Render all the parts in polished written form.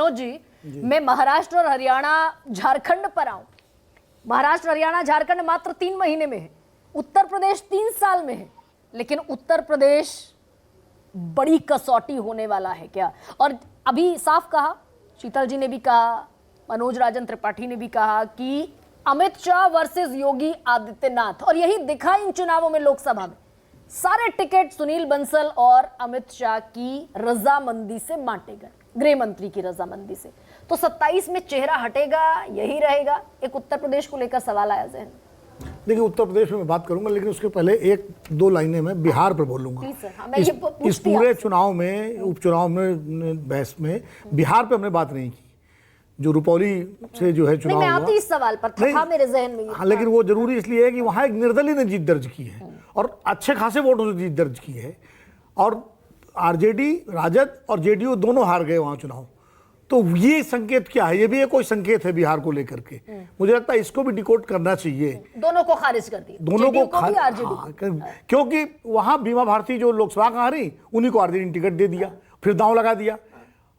विनोद जी, मैं महाराष्ट्र और हरियाणा झारखंड पर आऊं। महाराष्ट्र हरियाणा झारखंड मात्र 3 महीने में है, उत्तर प्रदेश 3 साल में है, लेकिन उत्तर प्रदेश बड़ी कसौटी होने वाला है क्या? और अभी साफ कहा, शीतल जी ने भी कहा, मनोज राजन त्रिपाठी ने भी कहा कि अमित शाह वर्सेस योगी आदित्यनाथ, और यही दिखा इन चुनावों में लोकसभा में। सारे टिकट सुनील बंसल और अमित शाह की रजामंदी से बांटे गए, गृह मंत्री की रजामंदी से। तो 27 में चेहरा हटेगा, यही रहेगा? एक उत्तर प्रदेश को लेकर सवाल आया जहन। देखिए, उत्तर प्रदेश में मैं बात करूंगा, लेकिन उसके पहले 1-2 लाइनें मैं बिहार पर बोलूंगा। इस पूरे चुनाव में, उपचुनाव में, बहस में बिहार पे हमने बात नहीं की। जो रुपौली से जो है चुनाव हुआ, मैं आती इस सवाल पर था मेरे जहन में। हाँ, लेकिन वो जरूरी इसलिए है कि वहां एक निर्दलीय ने जीत दर्ज की है और अच्छे खासे वोटों से जीत दर्ज की है, और आरजेडी, राजद और जेडीयू दोनों हार गए वहां चुनाव। तो ये संकेत क्या है? ये भी एक कोई संकेत है बिहार को लेकर के। मुझे लगता है इसको भी डिकोड करना चाहिए। दोनों को खारिज कर दिया, दोनों को क्योंकि वहां बीमा भारती जो लोकसभा का हारी, उन्हीं को आरजेडी ने टिकट दे दिया, फिर दांव लगा दिया,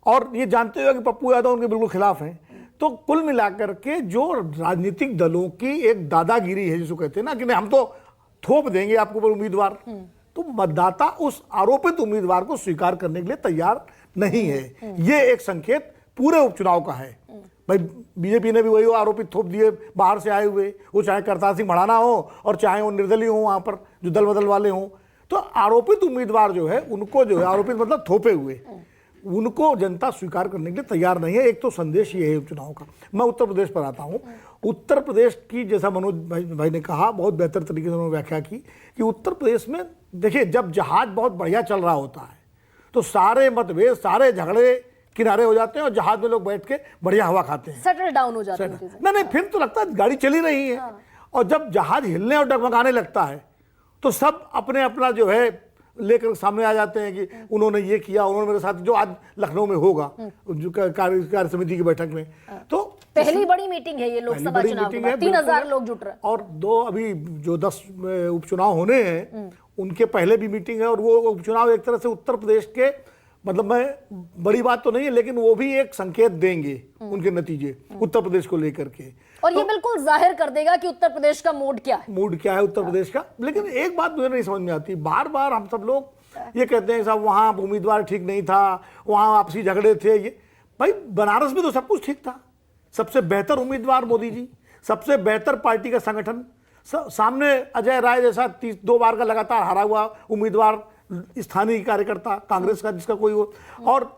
और ये जानते हुए कि पप्पू यादव उनके बिल्कुल खिलाफ हैं। तो कुल मिलाकर के जो राजनीतिक दलों की एक दादागिरी है, जिसको कहते हैं ना कि नहीं हम तो थोप देंगे आपके ऊपर उम्मीदवार, तो मतदाता उस आरोपित उम्मीदवार को स्वीकार करने के लिए तैयार नहीं है। ये एक संकेत पूरे उपचुनाव का है। भाई बीजेपी ने भी वही आरोपित थोप दिए बाहर से आए हुए, वो चाहे करतार सिंह भड़ाना हो और चाहे वो निर्दलीय हो, वहां पर जो दल बदल वाले हों। तो आरोपित उम्मीदवार जो है, उनको जो है, आरोपित मतलब थोपे हुए, उनको जनता स्वीकार करने के लिए तैयार नहीं है। एक तो संदेश ये है उपचुनाव का। मैं उत्तर प्रदेश पर आता हूँ। उत्तर प्रदेश की, जैसा मनोज भाई ने कहा, बहुत बेहतर तरीके से उन्होंने व्याख्या की कि उत्तर प्रदेश में देखिए, जब जहाज बहुत बढ़िया चल रहा होता है तो सारे मतभेद, सारे झगड़े किनारे हो जाते हैं और जहाज में लोग बैठ के बढ़िया हवा खाते हैं, सेटल डाउन हो जाते हैं। नहीं, फिर तो लगता है गाड़ी चली रही है। और जब जहाज हिलने और डगमगाने लगता है तो सब अपने अपना जो है लेकर सामने आ जाते हैं कि उन्होंने ये किया, उन्होंने मेरे साथ, जो आज लखनऊ में होगा जो कार्य समिति की बैठक में। तो पहली बड़ी मीटिंग है ये लोकसभा चुनाव में, 3000 लोग जुट रहे हैं। और 2 अभी जो 10 उपचुनाव होने हैं उनके पहले भी मीटिंग है, और वो उपचुनाव एक तरह से उत्तर प्रदेश के, मतलब मैं बड़ी बात तो नहीं है, लेकिन वो भी एक संकेत देंगे उनके नतीजे उत्तर प्रदेश को लेकर के। और ये बिल्कुल जाहिर कर देगा कि उत्तर प्रदेश का मूड क्या है, उत्तर प्रदेश का। लेकिन एक बात मुझे नहीं समझ में आती, बार बार हम सब लोग ये कहते हैं साहब वहां उम्मीदवार ठीक नहीं था, वहां आपसी झगड़े थे। ये भाई बनारस में तो सब कुछ ठीक था, सबसे बेहतर उम्मीदवार मोदी जी, सबसे बेहतर पार्टी का संगठन, सामने अजय राय जैसा 2 बार का लगातार हारा हुआ उम्मीदवार, स्थानीय कार्यकर्ता कांग्रेस का जिसका कोई हो, और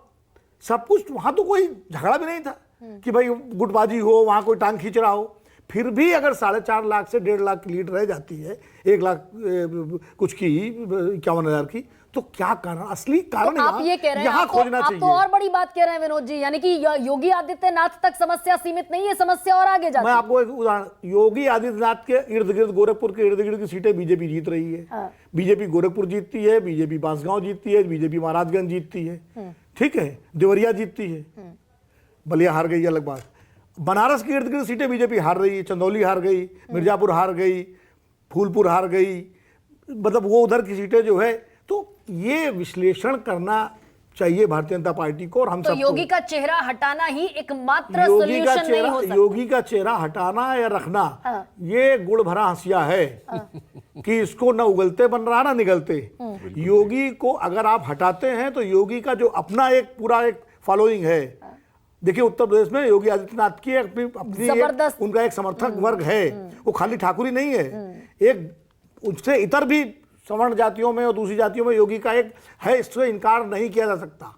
सब कुछ वहां तो कोई झगड़ा भी नहीं था कि भाई गुटबाजी हो, वहां कोई टांग खींच रहा हो। फिर भी अगर 4.5 लाख से 1.5 लाख की लीड रह जाती है, 1 लाख कुछ की, 51,000 की, तो क्या कारण, असली कारण तो आप ये कह रहे हैं, यहाँ खोजना चाहिए। आप तो और बड़ी बात कह रहे हैं विनोद जी, यानी कि योगी आदित्यनाथ तक समस्या सीमित नहीं है, समस्या और आगे जाती है। मैं आपको एक उदाहरण, योगी आदित्यनाथ के इर्द गिर्द, गोरखपुर के इर्द गिर्द की सीटें बीजेपी जीत रही है। बीजेपी गोरखपुर जीतती है, बीजेपी बांसगांव जीतती है, बीजेपी महाराजगंज जीतती है, ठीक है, देवरिया जीतती है, बलिया हार गई अलग बात। बनारस की इर्द गिर्द सीटें बीजेपी हार रही है, चंदौली हार गई, मिर्जापुर हार गई, फूलपुर हार गई, मतलब वो उधर की सीटें जो है। तो ये विश्लेषण करना चाहिए भारतीय जनता पार्टी को, और हम सब योगी का चेहरा हटाना ही एकमात्र सॉल्यूशन नहीं हो सकता। योगी का चेहरा हटाना या रखना, ये गुड़ भरा हंसिया है कि इसको न उगलते बन रहा ना निगलते। योगी को अगर आप हटाते हैं तो योगी का जो अपना एक पूरा एक फॉलोइंग है, देखिए उत्तर प्रदेश में योगी आदित्यनाथ की अपनी उनका एक समर्थक वर्ग है, वो खाली ठाकुर ही नहीं है, एक उससे इतर भी सवर्ण जातियों में और दूसरी जातियों में योगी का एक है, इससे इनकार नहीं किया जा सकता।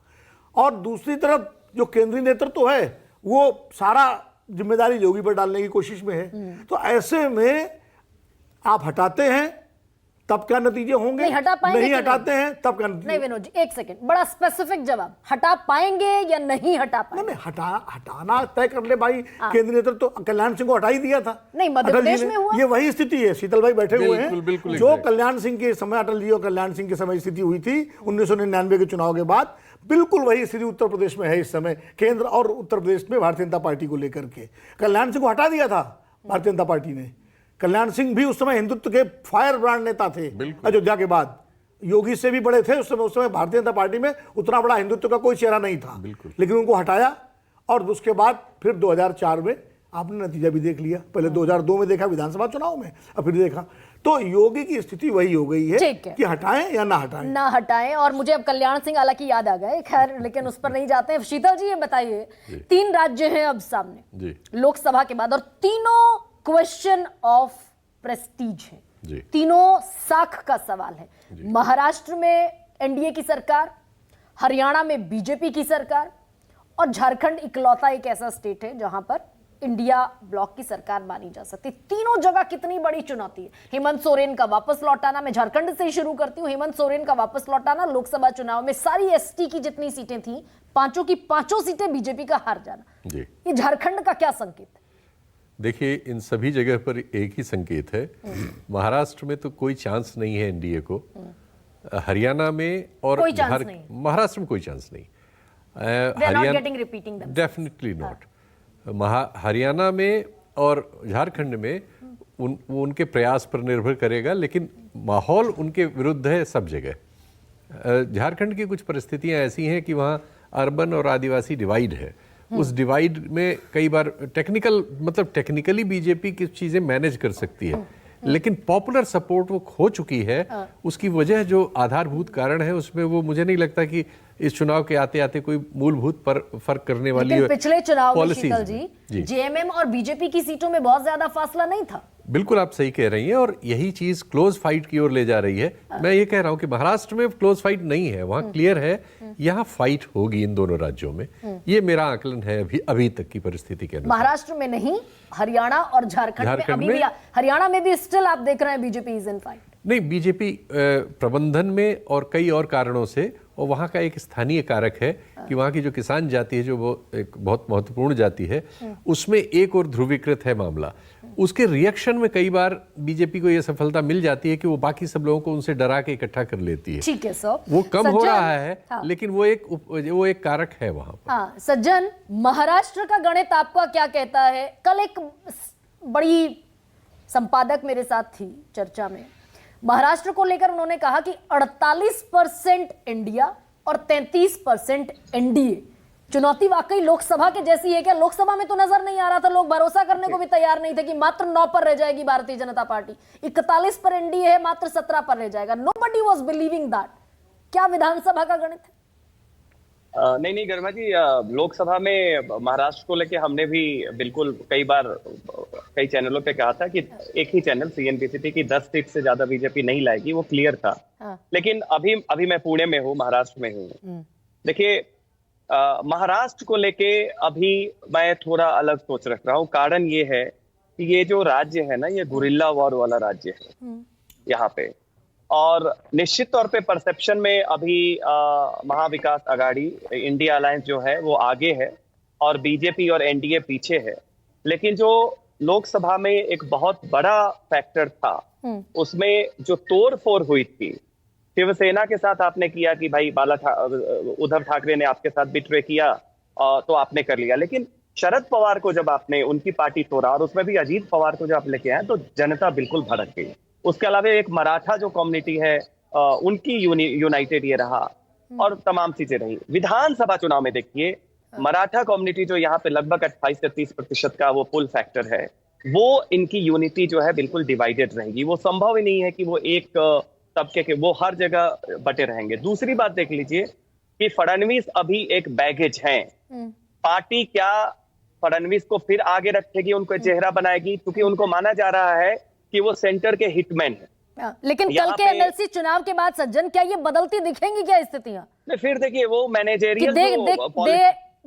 और दूसरी तरफ जो केंद्रीय नेतृत्व है वो सारा जिम्मेदारी योगी पर डालने की कोशिश में है। तो ऐसे में आप हटाते हैं तब क्या नतीजे होंगे, नहीं हटा पाएंगे, नहीं हटाते हैं तब क्या नतीजे? नहीं विनोद जी, एक सेकंड, बड़ा स्पेसिफिक जवाब, हटा पाएंगे या नहीं हटा पाएंगे? नहीं, हटाना तय कर ले भाई। केंद्रीय नेतृत्व तो कल्याण सिंह को हटा ही दिया था। नहीं, मध्य प्रदेश में हुआ, ये वही स्थिति है। शीतल भाई बैठे हुए हैं, जो कल्याण सिंह के समय, अटल जी और कल्याण सिंह के समय स्थिति हुई थी 1999 के चुनाव के बाद, बिल्कुल वही स्थिति उत्तर प्रदेश में है इस समय, केंद्र और उत्तर प्रदेश में भारतीय जनता पार्टी को लेकर के। कल्याण सिंह को हटा दिया था भारतीय जनता पार्टी ने। कल्याण सिंह भी उस समय हिंदुत्व के फायर ब्रांड नेता थे अयोध्या के बाद, योगी से भी बड़े थे उस समय भारतीय जनता पार्टी में उतना बड़ा हिंदुत्व का कोई चेहरा नहीं था, लेकिन उनको हटाया और उसके बाद फिर 2004 में आपने नतीजा भी देख लिया। पहले 2002 में देखा विधानसभा चुनाव में, और फिर देखा। तो योगी की स्थिति वही हो गई है कि हटाएं या ना हटाएं। ना हटाएं। और मुझे अब कल्याण सिंह हालांकि याद आ गए, खैर लेकिन उस पर नहीं जाते हैं। शीतल जी ये बताइए, 3 राज्य हैं अब सामने लोकसभा के बाद, और तीनों क्वेश्चन ऑफ प्रेस्टीज है, तीनों साख का सवाल है। महाराष्ट्र में एनडीए की सरकार, हरियाणा में बीजेपी की सरकार, और झारखंड इकलौता एक ऐसा स्टेट है जहां पर इंडिया ब्लॉक की सरकार मानी जा सकती। तीनों जगह कितनी बड़ी चुनौती है। हेमंत सोरेन का वापस लौटाना, मैं झारखंड से ही शुरू करती हूं। हेमंत सोरेन का वापस लौटाना, लोकसभा चुनाव में सारी एसटी की जितनी सीटें थी, पांचों की पांचों सीटें बीजेपी का हार जाना, ये झारखंड का क्या संकेत है? देखिए, इन सभी जगह पर एक ही संकेत है। महाराष्ट्र में तो कोई चांस नहीं है एनडीए को, हरियाणा में और महाराष्ट्र में कोई चांस नहीं। Definitely not. हरियाणा में और झारखंड में उनके प्रयास पर निर्भर करेगा, लेकिन माहौल उनके विरुद्ध है सब जगह। झारखंड की कुछ परिस्थितियां ऐसी हैं कि वहाँ अर्बन और आदिवासी डिवाइड है। उस डिवाइड में कई बार टेक्निकली बीजेपी कुछ चीजें मैनेज कर सकती है, लेकिन पॉपुलर सपोर्ट वो खो चुकी है। उसकी वजह जो आधारभूत कारण है उसमें वो मुझे नहीं लगता कि इस चुनाव के आते आते कोई मूलभूत पर फर्क करने वाली पिछले चुनाव में शीतल जी जेएमएम और बीजेपी की सीटों में बहुत ज्यादा फासला नहीं था। बिल्कुल आप सही कह रही हैं, और यही चीज क्लोज फाइट की ओर ले जा रही है। मैं ये कह रहा हूं कि महाराष्ट्र में क्लोज फाइट नहीं है, वहां क्लियर है, यहां फाइट होगी इन दोनों राज्यों में। ये मेरा आकलन है अभी तक की परिस्थिति के अनुसार। महाराष्ट्र में नहीं, हरियाणा और झारखंड में हरियाणा में भी स्टिल आप देख रहे हैं बीजेपी इज इन फाइट। नहीं, बीजेपी प्रबंधन में और कई और कारणों से, और वहाँ का एक स्थानीय कारक है कि वहाँ की जो किसान जाति है, जो वो एक बहुत महत्वपूर्ण जाति है, उसमें एक और ध्रुवीकृत है मामला। उसके रिएक्शन में कई बार बीजेपी को यह सफलता मिल जाती है कि वो बाकी सब लोगों को उनसे डरा के इकट्ठा कर लेती है। ठीक है सर, वो कम हो रहा है, लेकिन वो एक कारक है वहाँ पर। हाँ, सज्जन, महाराष्ट्र का गणित आपका क्या कहता है? कल एक बड़ी संपादक मेरे साथ थी चर्चा में, महाराष्ट्र को लेकर उन्होंने कहा कि 48% इंडिया और 33% एनडीए। चुनौती वाकई लोकसभा के जैसी है क्या? लोकसभा में तो नजर नहीं आ रहा था, लोग भरोसा करने को भी तैयार नहीं थे कि मात्र 9 पर रह जाएगी भारतीय जनता पार्टी। 41 पर एनडीए है, मात्र 17 पर रह जाएगा। Nobody was believing that. क्या विधानसभा का गणित है? नहीं गर्मा जी, लोकसभा में महाराष्ट्र को लेके हमने भी बिल्कुल कई बार कई चैनलों पे कहा था कि एक ही चैनल सीएनबीसी की 10 सीट से ज्यादा बीजेपी नहीं लाएगी, वो क्लियर था। लेकिन अभी मैं पुणे में हूँ, महाराष्ट्र में हूँ। देखिए, महाराष्ट्र को लेके अभी मैं थोड़ा अलग सोच रख रहा हूँ। कारण ये है कि ये जो राज्य है ना, ये गुरिल्ला वॉर वाला राज्य है यहाँ पे, और निश्चित तौर पे परसेप्शन में अभी महाविकास आघाड़ी इंडिया अलायंस जो है वो आगे है और बीजेपी और एनडीए पीछे है। लेकिन जो लोकसभा में एक बहुत बड़ा फैक्टर था, उसमें जो तोड़फोड़ हुई थी शिवसेना के साथ आपने किया कि भाई उद्धव ठाकरे ने आपके साथ बिट्रे किया तो आपने कर लिया, लेकिन शरद पवार को जब आपने उनकी पार्टी तोड़ा और उसमें भी अजीत पवार को जब आप लेके आए तो जनता बिल्कुल भड़क गई। उसके अलावा एक मराठा जो कम्युनिटी है उनकी यूनाइटेड ये रहा और तमाम चीजें रही। विधानसभा चुनाव में देखिए, मराठा कम्युनिटी जो यहाँ पे लगभग 28 से 30% का वो पुल फैक्टर है, वो इनकी यूनिटी जो है बिल्कुल डिवाइडेड रहेगी। वो संभव ही नहीं है कि वो एक तबके के वो हर जगह बटे रहेंगे। दूसरी बात देख लीजिए कि फडणवीस अभी एक बैगेज है। पार्टी क्या फडणवीस को फिर आगे रखेगी, उनको चेहरा बनाएगी, क्योंकि उनको माना जा रहा है कि वो सेंटर के हिटमैन है। लेकिन कल के एमएलसी चुनाव के बाद सज्जन, क्या ये बदलती दिखेंगी क्या स्थितियां? फिर देखिए, वो managerial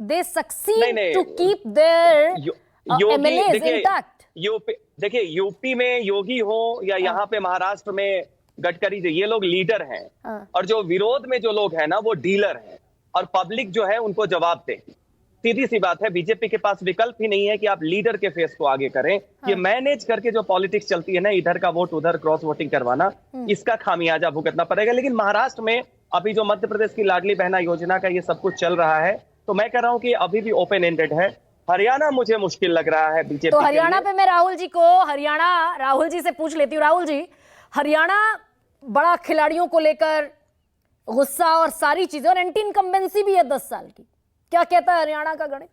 they succeed to keep their MLAs intact. देखिए, यूपी में योगी हो या यहाँ पे महाराष्ट्र में गडकरी, ये लोग लीडर हैं और जो विरोध में जो लोग हैं ना वो डीलर हैं, और पब्लिक जो है उनको जवाब देगी। सीधी सी बात है, बीजेपी के पास विकल्प ही नहीं है कि आप लीडर के फेस को आगे करें। ये मैनेज करके जो पॉलिटिक्स चलती है ना, इधर का वोट उधर क्रॉस वोटिंग करवाना, इसका खामियाजा भुगतना पड़ेगा। लेकिन महाराष्ट्र में अभी जो मध्य प्रदेश की लाडली बहना योजना का ये सब कुछ चल रहा है, तो मैं कह रहा हूँ कि अभी भी ओपन एंडेड है। हरियाणा मुझे मुश्किल लग रहा है बीजेपी। तो हरियाणा पे मैं राहुल जी से पूछ लेती हूँ। राहुल जी, हरियाणा बड़ा खिलाड़ियों को लेकर गुस्सा और सारी चीजें, और एंटी इनकम्बेंसी भी है 10 साल की, क्या कहता है हरियाणा का गणित?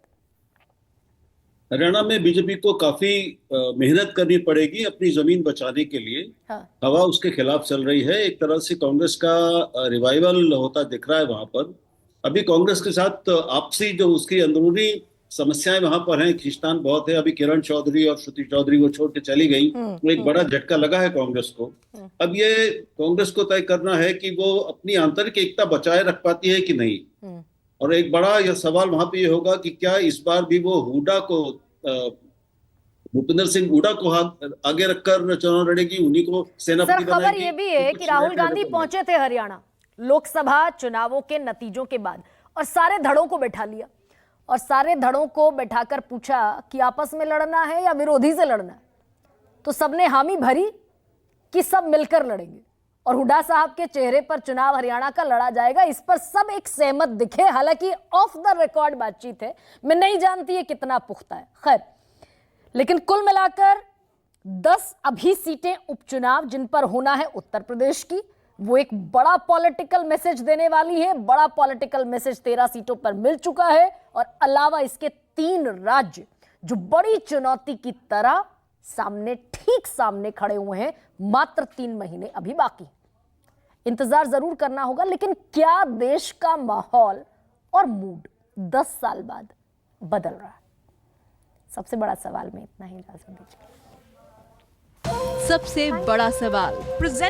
हरियाणा में बीजेपी को काफी मेहनत करनी पड़ेगी अपनी जमीन बचाने के लिए। हाँ। हवा उसके खिलाफ चल रही है। एक तरह से कांग्रेस का रिवाइवल होता दिख रहा है वहां पर। अभी कांग्रेस के साथ आपसी जो उसकी अंदरूनी समस्याएं वहां पर हैं, खींचतान बहुत है। अभी किरण चौधरी और श्रुति चौधरी वो छोड़ के चली गई, तो एक बड़ा झटका लगा है कांग्रेस को। अब ये कांग्रेस को तय करना है कि वो अपनी आंतरिक एकता बचाए रख पाती है कि नहीं। और एक बड़ा यह सवाल वहां पे ये होगा कि क्या इस बार भी वो हुड्डा को, भूपेंद्र सिंह हुड्डा को हाथ आगे रखकर चुनाव लड़ेगी, उन्हीं को सेनापति सर, खबर बनाएगी। ये भी है कि राहुल गांधी पहुंचे थे हरियाणा लोकसभा चुनावों के नतीजों के बाद और सारे धड़ों को बैठा लिया और सारे धड़ों को बैठाकर पूछा कि आपस में लड़ना है या विरोधी से लड़ना है। तो सबने हामी भरी कि सब मिलकर लड़ेंगे और हुड्डा साहब के चेहरे पर चुनाव हरियाणा का लड़ा जाएगा, इस पर सब एक सहमत दिखे। हालांकि ऑफ द रिकॉर्ड बातचीत है, मैं नहीं जानती है कितना पुख्ता है, खैर। लेकिन कुल मिलाकर 10 अभी सीटें उपचुनाव जिन पर होना है उत्तर प्रदेश की, वो एक बड़ा पॉलिटिकल मैसेज देने वाली है। बड़ा पॉलिटिकल मैसेज 13 सीटों पर मिल चुका है और अलावा इसके 3 राज्य जो बड़ी चुनौती की तरह ठीक सामने खड़े हुए हैं। मात्र 3 महीने अभी बाकी, इंतजार जरूर करना होगा। लेकिन क्या देश का माहौल और मूड 10 साल बाद बदल रहा है? सबसे बड़ा सवाल में इतना ही, इजाजत दीजिए। सबसे बड़ा सवाल प्रेजेंट